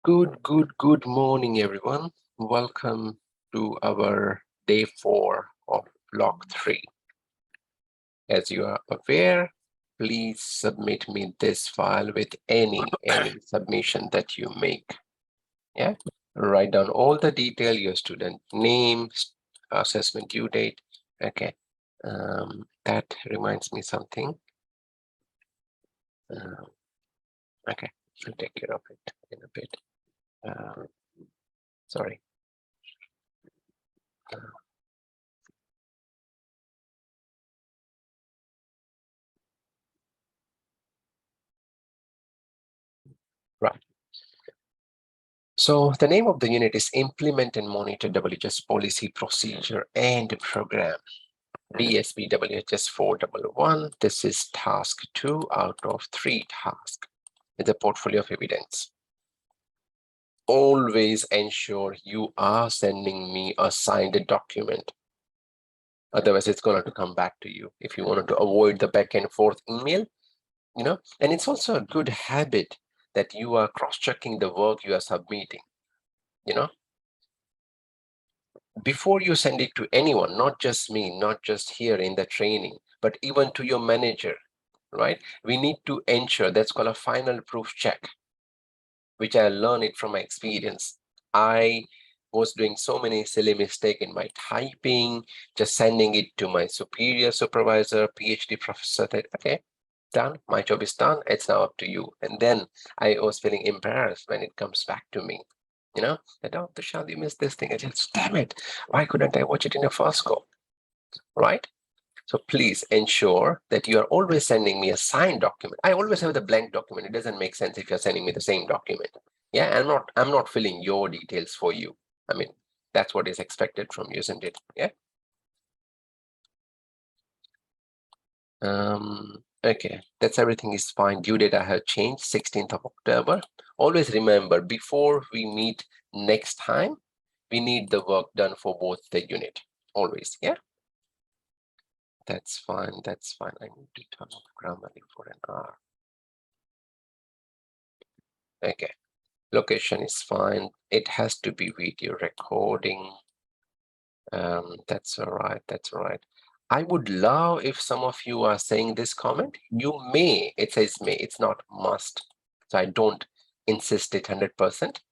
Good morning, everyone. Welcome to our day 4 of block 3. As you are aware, please submit me this file with any submission that you make. Yeah, write down all the detail, your student name, assessment due date. Okay, that reminds me something. Okay, I'll take care of it in a bit. Sorry. Right. So the name of the unit is Implement and Monitor WHS Policy, Procedure, and Program. BSBWHS411. This is task 2 out of 3 tasks. It's a portfolio of evidence. Always ensure you are sending me a signed document. Otherwise, it's going to come back to you. If you wanted to avoid the back and forth email, and it's also a good habit that you are cross-checking the work you are submitting, before you send it to anyone, not just me, not just here in the training, but even to your manager, right? We need to ensure, that's called a final proof check, which I learned it from my experience. I was doing so many silly mistakes in my typing, just sending it to my superior supervisor, PhD professor, that, okay, done, my job is done, it's now up to you. And then I was feeling embarrassed when it comes back to me. That, oh, Tushar, you missed this thing. I just, damn it, why couldn't I watch it in a first go, right? So please ensure that you are always sending me a signed document. I always have the blank document. It doesn't make sense if you're sending me the same document. Yeah, I'm not filling your details for you. I mean, that's what is expected from you, isn't it? Yeah. Okay, that's everything is fine. Due date I have changed, 16th of October. Always remember, before we meet next time, we need the work done for both the unit. Always, yeah? That's fine, that's fine. I need to turn off Grammarly for an hour. Okay, location is fine. It has to be video recording. That's all right, that's all right. I would love if some of you are saying this comment. You may, it says may, it's not must. So I don't insist it 100%,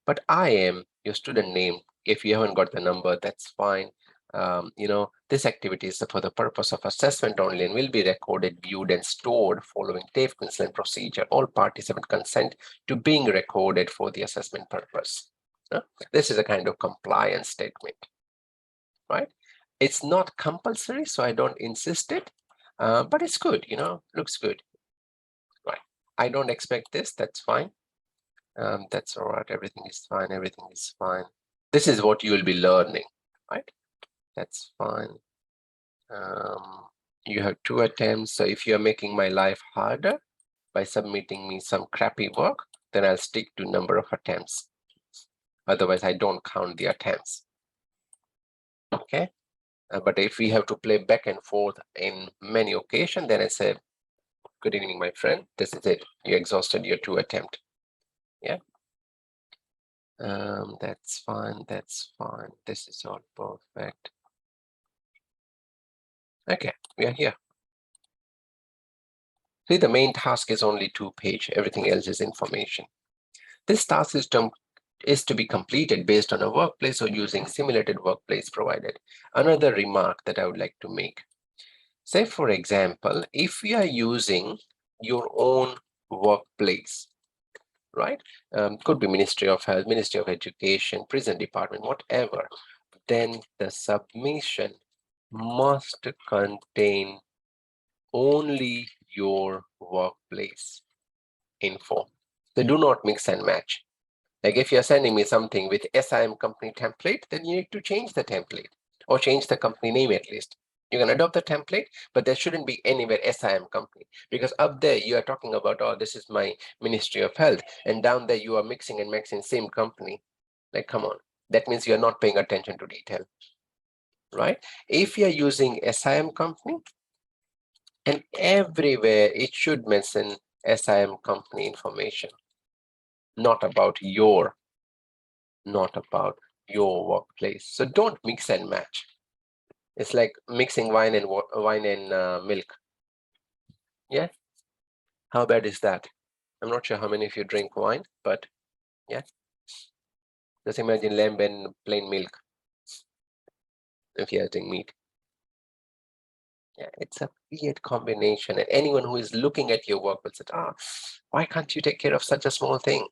but I am your student name. If you haven't got the number, that's fine. This activity is for the purpose of assessment only and will be recorded, viewed, and stored following TAFE consent procedure. All participants consent to being recorded for the assessment purpose. This is a kind of compliance statement, right? It's not compulsory, so I don't insist it, but it's good, looks good, right? I don't expect this, that's fine. That's all right, everything is fine, everything is fine. This is what you will be learning, right? That's fine. You have 2 attempts, so if you're making my life harder by submitting me some crappy work, then I'll stick to number of attempts. Otherwise, I don't count the attempts, okay? But if we have to play back and forth in many occasions, then I say, good evening, my friend. This is it. You exhausted your 2 attempt. Yeah. That's fine. That's fine. This is all perfect. Okay, we are here. See, the main task is only 2 pages. Everything else is information. This task system is to be completed based on a workplace or using simulated workplace provided. Another remark that I would like to make. Say, for example, if we are using your own workplace, right? Could be Ministry of Health, Ministry of Education, Prison Department, whatever. Then the submission must contain only your workplace info. So do not mix and match. Like if you're sending me something with SIM company template, then you need to change the template or change the company name at least. You can adopt the template, but there shouldn't be anywhere SIM company, because up there you are talking about, oh, this is my Ministry of Health, and down there you are mixing and matching same company. Like, come on, that means you're not paying attention to detail, right? If you're using SIM company, and everywhere it should mention SIM company information. not about your workplace. So don't mix and match. It's like mixing wine and milk. Yeah, how bad is that? I'm not sure how many of you drink wine, but yeah, just imagine lamb and plain milk if you're eating meat. Yeah, it's a weird combination, and anyone who is looking at your work will say, why can't you take care of such a small thing?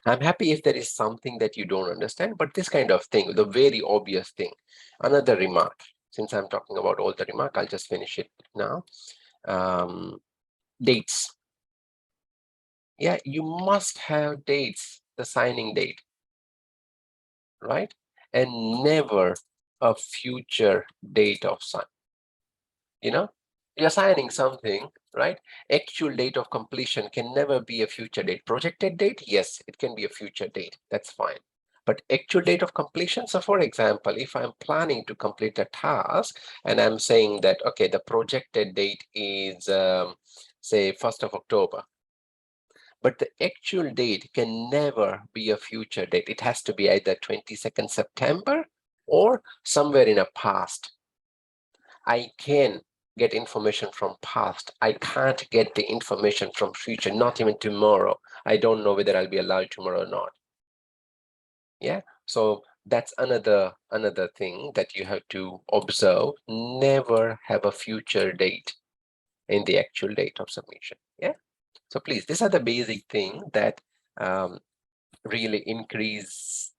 I'm happy if there is something that you don't understand, but this kind of thing, the very obvious thing. Another remark, since I'm talking about all the remark, I'll just finish it now. Dates. Yeah, you must have dates, the signing date, right? And never a future date of sign. You're signing something, right? Actual date of completion can never be a future date. Projected date, yes, it can be a future date. That's fine. But actual date of completion, so for example, if I'm planning to complete a task and I'm saying that, okay, the projected date is, say, 1st of October, but the actual date can never be a future date. It has to be either 22nd September or somewhere in a past. I can get information from past. I can't get the information from future, not even tomorrow. I don't know whether I'll be alive tomorrow or not. Yeah, so that's another thing that you have to observe. Never have a future date in the actual date of submission. Yeah, so please, these are the basic thing that really increase,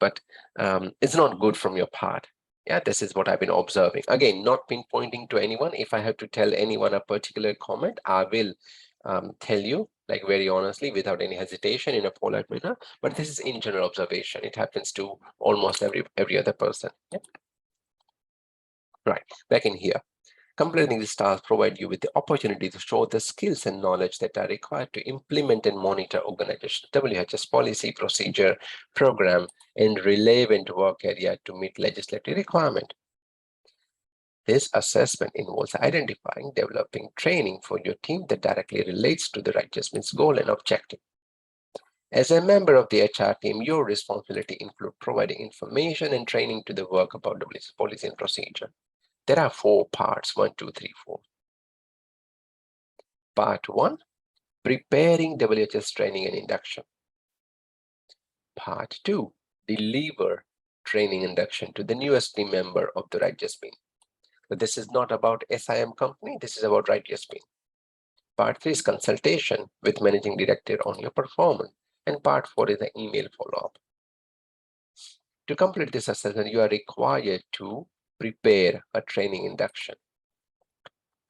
but it's not good from your part. Yeah, this is what I've been observing. Again, not pinpointing to anyone. If I have to tell anyone a particular comment, I will tell you, like, very honestly, without any hesitation, in a polite manner. But this is in general observation. It happens to almost every other person. Yeah. Right, back in here. Completing these tasks provide you with the opportunity to show the skills and knowledge that are required to implement and monitor organization WHS policy, procedure, program, and relevant work area to meet legislative requirement. This assessment involves identifying, developing training for your team that directly relates to the righteousness goal and objective. As a member of the HR team, your responsibility includes providing information and training to the work about WHS policy and procedure. There are 4 parts, 1, 2, 3, 4. Part 1, preparing WHS training and induction. Part 2, deliver training induction to the newest team member of the Righteous Bean. But this is not about SIM company, this is about Righteous Bean. Part 3 is consultation with managing director on your performance. And part 4 is the email follow-up. To complete this assessment, you are required to prepare a training induction.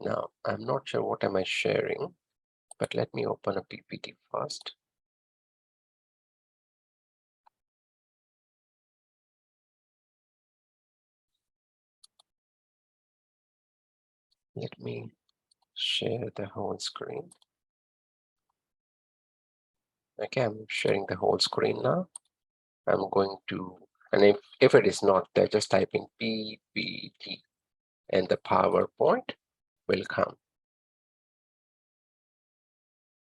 Now, I'm not sure what am I sharing, but let me open a PPT first. Let me share the whole screen. Okay, I'm sharing the whole screen now. I'm going to, and if it is not there, just type in PPT and the PowerPoint will come.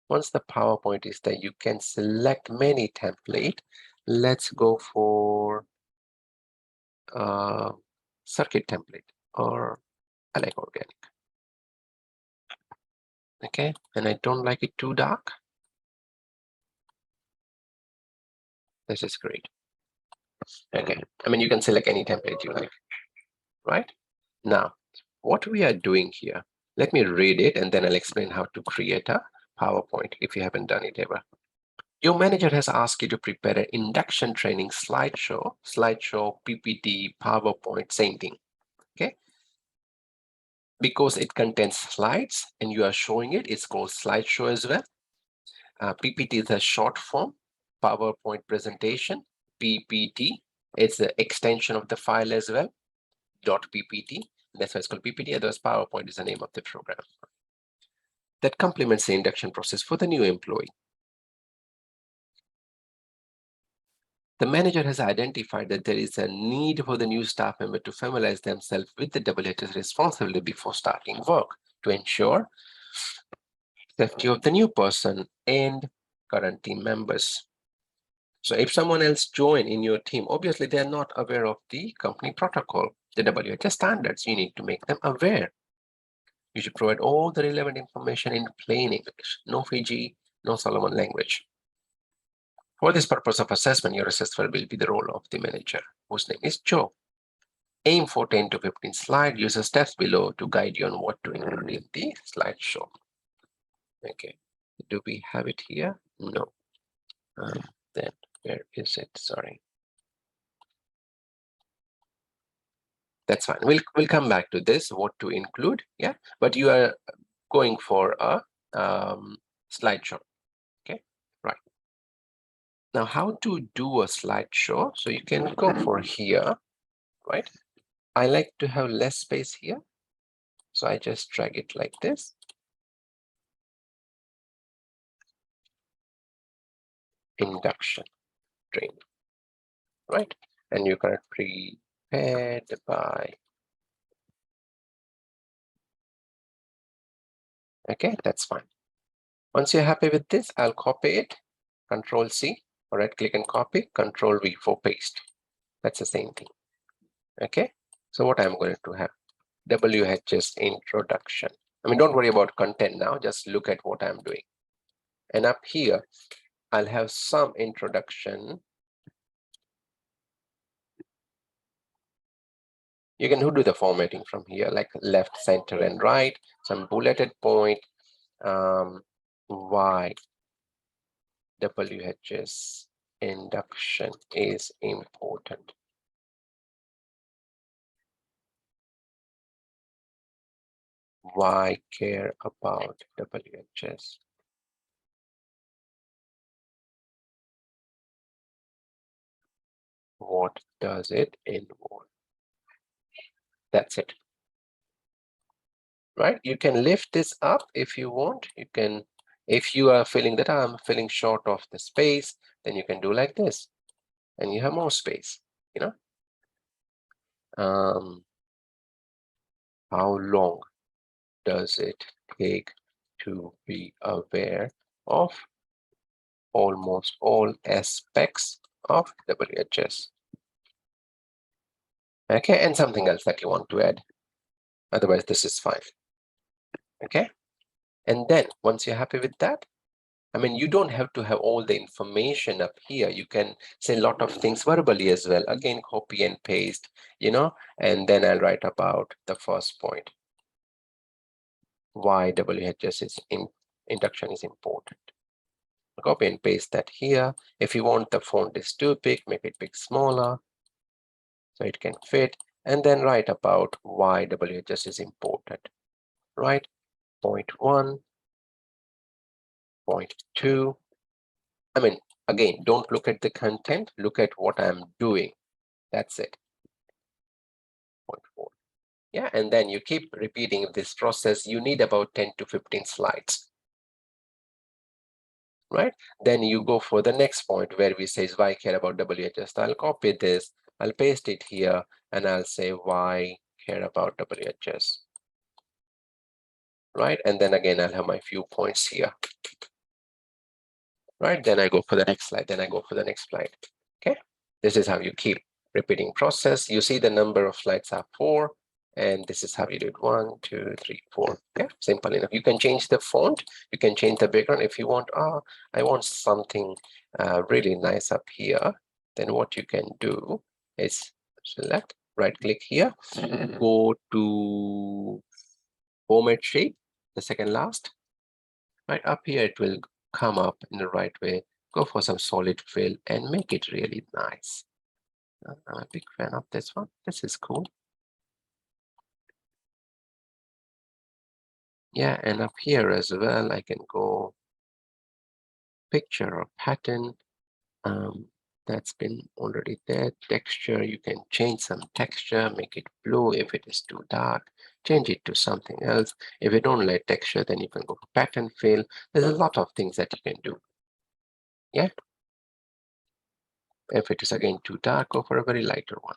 Once the PowerPoint is there, you can select many template. Let's go for circuit template, or I like organic. Okay, and I don't like it too dark. This is great. Okay, I mean, you can select any template you like, right? Now, what we are doing here, let me read it and then I'll explain how to create a PowerPoint if you haven't done it ever. Your manager has asked you to prepare an induction training slideshow, PPT, PowerPoint, same thing, okay? Because it contains slides and you are showing it, it's called slideshow as well. PPT is a short form, PowerPoint presentation, PPT. It's the extension of the file as well, .ppt. That's why it's called PPT, otherwise PowerPoint is the name of the program. That complements the induction process for the new employee. The manager has identified that there is a need for the new staff member to familiarize themselves with the WHS responsibility before starting work to ensure safety of the new person, and current team members. So if someone else join in your team, obviously they're not aware of the company protocol, the WHS standards. You need to make them aware. You should provide all the relevant information in plain English, no Fiji, no Solomon language. For this purpose of assessment, your assessor will be the role of the manager, whose name is Joe. Aim for 10 to 15 slides. Use the steps below to guide you on what to include in the slideshow. Okay, do we have it here? No. Then where is it? Sorry. That's fine. We'll come back to this, what to include. Yeah, but you are going for a slideshow. Okay, right. Now, how to do a slideshow? So you can go for here, right? I like to have less space here. So I just drag it like this. Induction training, right? And you can prepared by. Okay, that's fine. Once you're happy with this, I'll copy it. Control C, or right click and copy, Control V for paste. That's the same thing. Okay, so what I'm going to have, WHS introduction. I mean, don't worry about content now, just look at what I'm doing. And up here, I'll have some introduction. You can do the formatting from here, like left, center, and right, some bulleted point, why WHS induction is important. Why care about WHS? What does it involve? That's it. Right? You can lift this up if you want. You can, if you are feeling that I'm feeling short of the space, then you can do like this, and you have more space. You know, how long does it take to be aware of almost all aspects of WHS? Okay, and something else that you want to add. Otherwise, this is fine. Okay, and then once you're happy with that, I mean, you don't have to have all the information up here. You can say a lot of things verbally as well. Again, copy and paste, you know, and then I'll write about the first point. Why WHS is induction is important. Copy and paste that here. If you want the font is too big, make it big smaller so it can fit, and then write about why WHS is important. Right? Point 1, point 2. I mean, again, don't look at the content, look at what I'm doing. That's it. Point 4. Yeah, and then you keep repeating this process. You need about 10 to 15 slides. Right? Then you go for the next point where we say why care about WHS. So I'll copy this, I'll paste it here, and I'll say why care about WHS. Right? And then again, I'll have my few points here. Right? Then I go for the next slide, then I go for the next slide. Okay, this is how you keep repeating process. You see the number of slides are 4, and this is how you do it. 1, 2, 3, 4. Yeah, simple enough. You can change the font, you can change the background if you want. I want something really nice up here. Then what you can do is select, right click here, go to format shape, the second last. Right up here, it will come up in the right way. Go for some solid fill and make it really nice. I'm a big fan of this one. This is cool. Yeah, and up here as well, I can go picture or pattern. That's been already there. Texture, you can change some texture, make it blue if it is too dark, change it to something else. If you don't like texture, then you can go for pattern fill. There's a lot of things that you can do. Yeah. If it is again too dark, go for a very lighter one.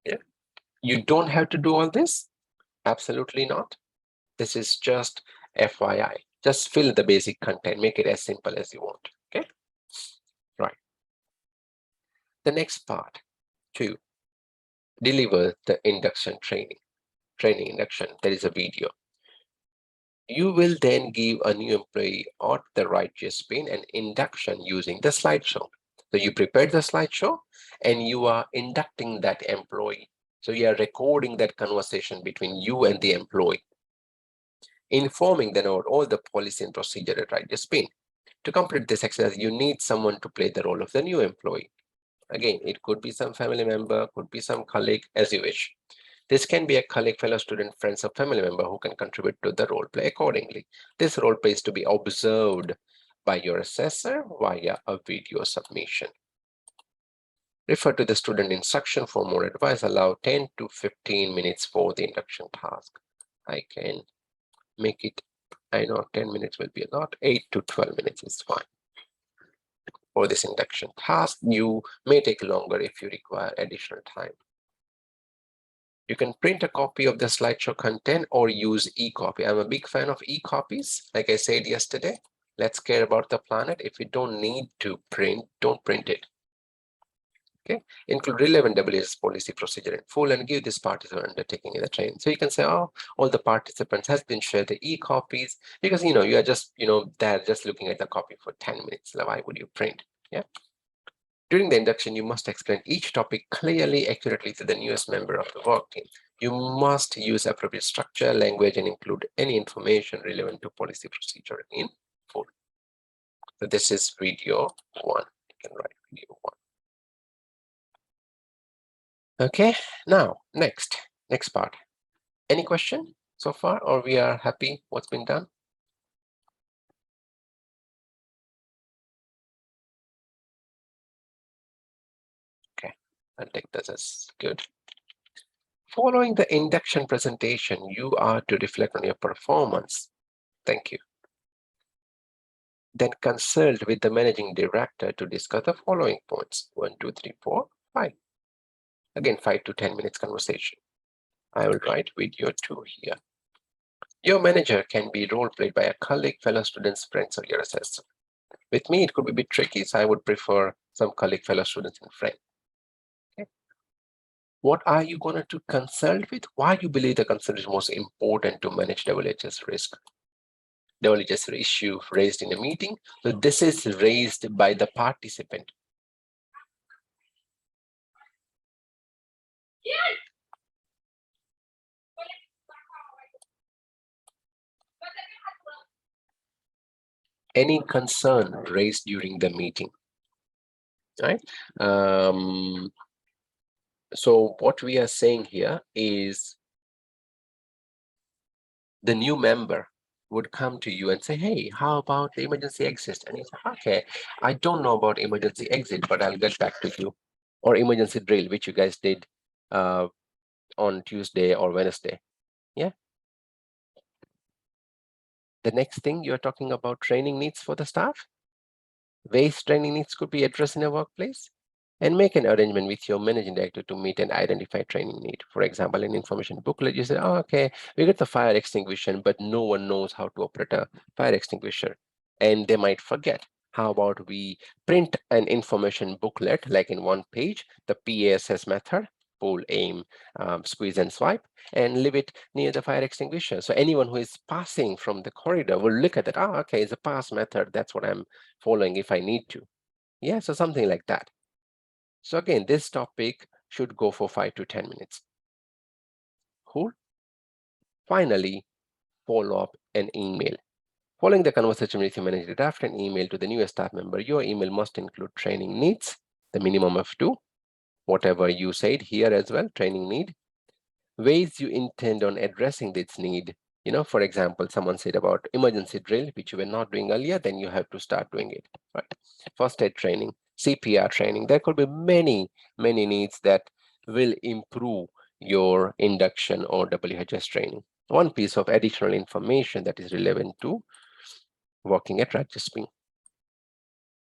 Yeah. You don't have to do all this. Absolutely not. This is just FYI, Just fill the basic content, make it as simple as you want. Okay, right. The next part, 2, deliver the induction training induction. There is a video. You will then give a new employee at the right GSP an induction using the slideshow. So you prepared the slideshow and you are inducting that employee. So you are recording that conversation between you and the employee, informing them about all the policy and procedure at right GSP. To complete this exercise, you need someone to play the role of the new employee. Again, it could be some family member, could be some colleague, as you wish. This can be a colleague, fellow student, friends, or family member who can contribute to the role play accordingly. This role play is to be observed by your assessor via a video submission. Refer to the student instruction for more advice. Allow 10 to 15 minutes for the induction task. I can make it, I know 10 minutes will be a lot, 8 to 12 minutes is fine. For this induction task, you may take longer if you require additional time. You can print a copy of the slideshow content or use e-copy. I'm a big fan of e-copies. Like I said yesterday, let's care about the planet. If you don't need to print, don't print it. Okay, include relevant WHS policy procedure in full and give this participant undertaking in the training. So you can say, oh, all the participants has been shared the e-copies, because you are just, they're just looking at the copy for 10 minutes. Why would you print? Yeah. During the induction, you must explain each topic clearly, accurately to the newest member of the work team. You must use appropriate structure, language, and include any information relevant to policy procedure in full. So this is video 1. You can write video 1. Okay, now next part. Any question so far, or we are happy what's been done? Okay, I'll take this as good. Following the induction presentation, you are to reflect on your performance. Thank you. Then consult with the managing director to discuss the following points: 1, 2, 3, 4, 5. Again, 5 to 10 minutes conversation. I will write video 2 here. Your manager can be role played by a colleague, fellow students, friends, or your assessor. With me, it could be a bit tricky, so I would prefer some colleague, fellow students, and friends. Okay. What are you going to consult with? Why you believe the consult is most important to manage WHS risk? WHS issue raised in a meeting. So this is raised by the participant. Any concern raised during the meeting, right? So what we are saying here is the new member would come to you and say, hey, how about the emergency exit? And you say, okay, I don't know about emergency exit, but I'll get back to you. Or emergency drill, which you guys did on Tuesday or Wednesday. Yeah. The next thing you're talking about training needs for the staff. Ways training needs could be addressed in a workplace. And make an arrangement with your managing director to meet and identify training need. For example, in information booklet, you say, oh, okay, we got the fire extinguisher, but no one knows how to operate a fire extinguisher. And they might forget. How about we print an information booklet, like in one page, the PASS method, pull, aim, squeeze, and swipe, and leave it near the fire extinguisher. So anyone who is passing from the corridor will look at that. Oh, okay, it's a pass method. That's what I'm following if I need to. Yeah, so something like that. So again, this topic should go for 5 to 10 minutes. Cool. Finally, follow up an email. Following the conversation with your manager, draft an email to the newest staff member. Your email must include training needs, the minimum of 2, whatever you said here as well, training need, ways you intend on addressing this need. For example, someone said about emergency drill, which you were not doing earlier, then you have to start doing it, right? First aid training, CPR training. There could be many needs that will improve your induction or WHS training. One piece of additional information that is relevant to working at Rajasthan.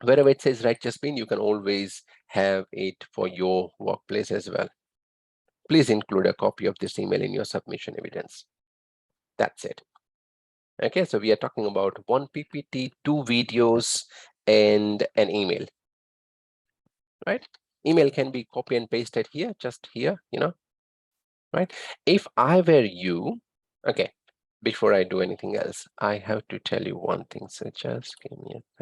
Wherever it says Rajasthan, you can always have it for your workplace as well. Please include a copy of this email in your submission evidence. That's it. Okay, so we are talking about 1 PPT, 2 videos, and an email, right? Email can be copy and pasted here, just here, right? If I were you, okay, before I do anything else, I have to tell you one thing. So just give me a